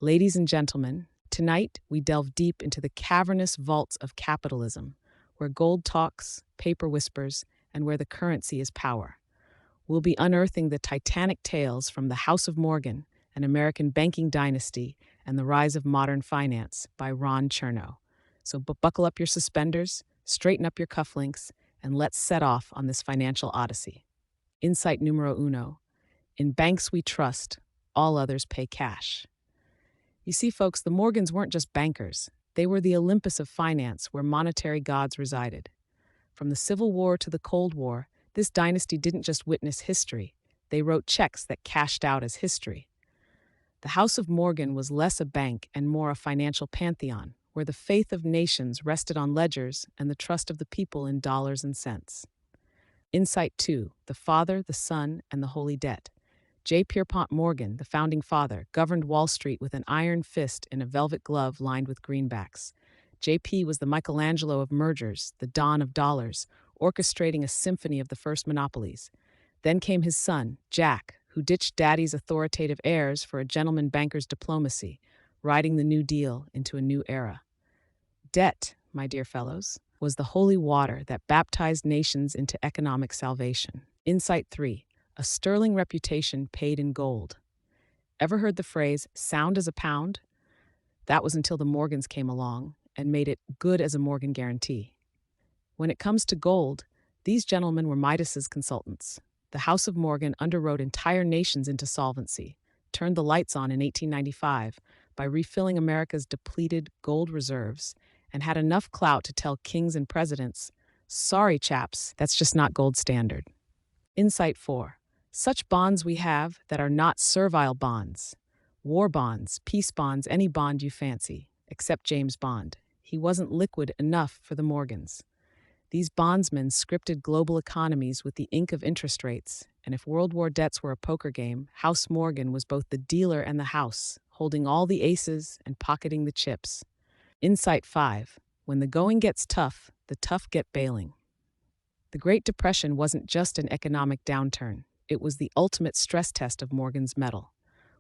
Ladies and gentlemen, tonight we delve deep into the cavernous vaults of capitalism, where gold talks, paper whispers, and where the currency is power. We'll be unearthing the titanic tales from the House of Morgan, an American Banking Dynasty, and the Rise of Modern Finance by Ron Chernow. So buckle up your suspenders, straighten up your cufflinks, and let's set off on this financial odyssey. Insight numero uno. In banks we trust, all others pay cash. You see, folks, the Morgans weren't just bankers. They were the Olympus of finance where monetary gods resided. From the Civil War to the Cold War, this dynasty didn't just witness history. They wrote checks that cashed out as history. The House of Morgan was less a bank and more a financial pantheon, where the faith of nations rested on ledgers and the trust of the people in dollars and cents. Insight 2, the Father, the Son, and the Holy Debt. J. Pierpont Morgan, the founding father, governed Wall Street with an iron fist in a velvet glove lined with greenbacks. JP was the Michelangelo of mergers, the Don of dollars, orchestrating a symphony of the first monopolies. Then came his son, Jack, who ditched daddy's authoritative airs for a gentleman banker's diplomacy, riding the New Deal into a new era. Debt, my dear fellows, was the holy water that baptized nations into economic salvation. Insight 3. A sterling reputation paid in gold. Ever heard the phrase, sound as a pound? That was until the Morgans came along and made it good as a Morgan guarantee. When it comes to gold, these gentlemen were Midas's consultants. The House of Morgan underwrote entire nations into solvency, turned the lights on in 1895 by refilling America's depleted gold reserves, and had enough clout to tell kings and presidents, sorry chaps, that's just not gold standard. Insight 4. Such bonds we have that are not servile bonds. War bonds, peace bonds, any bond you fancy, except James Bond. He wasn't liquid enough for the Morgans. These bondsmen scripted global economies with the ink of interest rates, and if World War debts were a poker game, House Morgan was both the dealer and the house, holding all the aces and pocketing the chips. Insight 5. When the going gets tough, the tough get bailing. The Great Depression wasn't just an economic downturn. It was the ultimate stress test of Morgan's mettle.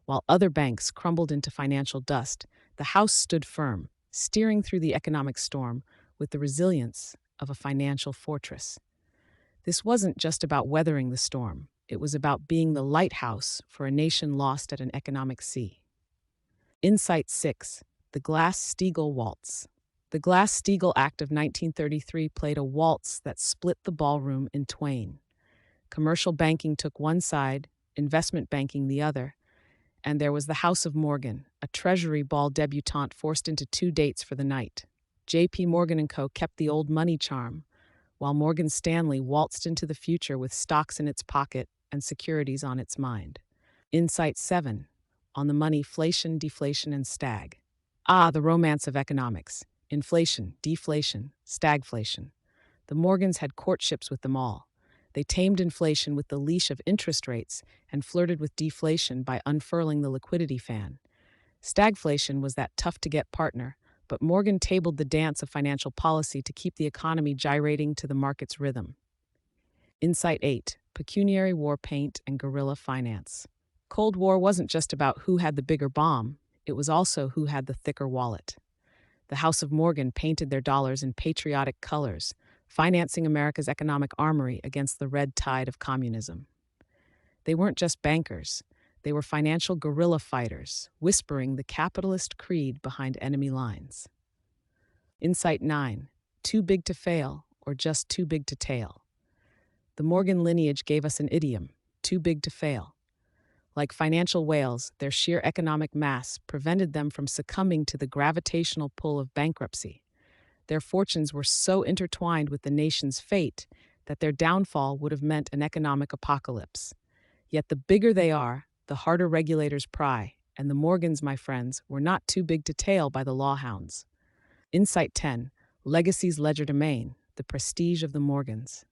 While other banks crumbled into financial dust, the house stood firm, steering through the economic storm with the resilience of a financial fortress. This wasn't just about weathering the storm. It was about being the lighthouse for a nation lost at an economic sea. Insight 6. The Glass-Steagall Waltz. The Glass-Steagall Act of 1933 played a waltz that split the ballroom in twain. Commercial banking took one side, investment banking the other, and there was the House of Morgan, a treasury ball debutante forced into 2 dates for the night. J.P. Morgan & Co. kept the old money charm, while Morgan Stanley waltzed into the future with stocks in its pocket and securities on its mind. Insight 7. On the money, inflation, deflation, and stag. Ah, the romance of economics. Inflation, deflation, stagflation. The Morgans had courtships with them all. They tamed inflation with the leash of interest rates and flirted with deflation by unfurling the liquidity fan. Stagflation was that tough-to-get partner, but Morgan tabled the dance of financial policy to keep the economy gyrating to the market's rhythm. Insight 8. Pecuniary war paint and guerrilla finance. Cold War wasn't just about who had the bigger bomb, it was also who had the thicker wallet. The House of Morgan painted their dollars in patriotic colors, financing America's economic armory against the red tide of communism. They weren't just bankers. They were financial guerrilla fighters, whispering the capitalist creed behind enemy lines. Insight 9. Too big to fail, or just too big to tail. The Morgan lineage gave us an idiom, too big to fail. Like financial whales, their sheer economic mass prevented them from succumbing to the gravitational pull of bankruptcy. Their fortunes were so intertwined with the nation's fate that their downfall would have meant an economic apocalypse. Yet the bigger they are, the harder regulators pry, and the Morgans, my friends, were not too big to tail by the lawhounds. Insight 10. Legacy's legerdemain, the prestige of the Morgans.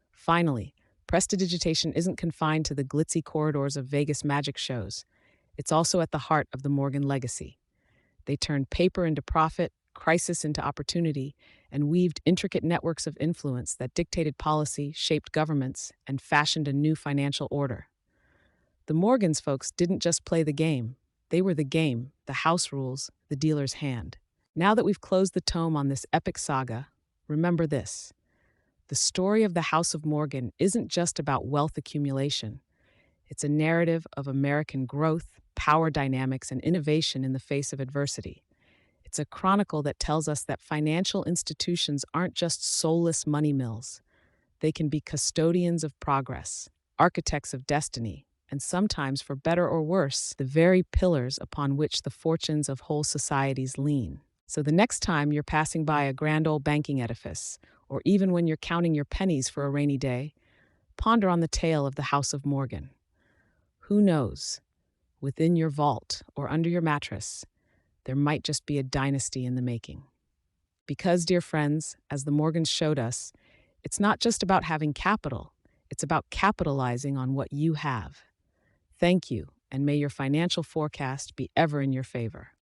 Finally, prestidigitation isn't confined to the glitzy corridors of Vegas magic shows. It's also at the heart of the Morgan legacy. They turned paper into profit, crisis into opportunity, and weaved intricate networks of influence that dictated policy, shaped governments, and fashioned a new financial order. The Morgans folks didn't just play the game. They were the game, the house rules, the dealer's hand. Now that we've closed the tome on this epic saga, remember this. The story of the House of Morgan isn't just about wealth accumulation. It's a narrative of American growth, power dynamics, and innovation in the face of adversity. It's a chronicle that tells us that financial institutions aren't just soulless money mills. They can be custodians of progress, architects of destiny, and sometimes, for better or worse, the very pillars upon which the fortunes of whole societies lean. So the next time you're passing by a grand old banking edifice, or even when you're counting your pennies for a rainy day, ponder on the tale of the House of Morgan. Who knows? Within your vault or under your mattress, there might just be a dynasty in the making. Because, dear friends, as the Morgans showed us, it's not just about having capital, it's about capitalizing on what you have. Thank you, and may your financial forecast be ever in your favor.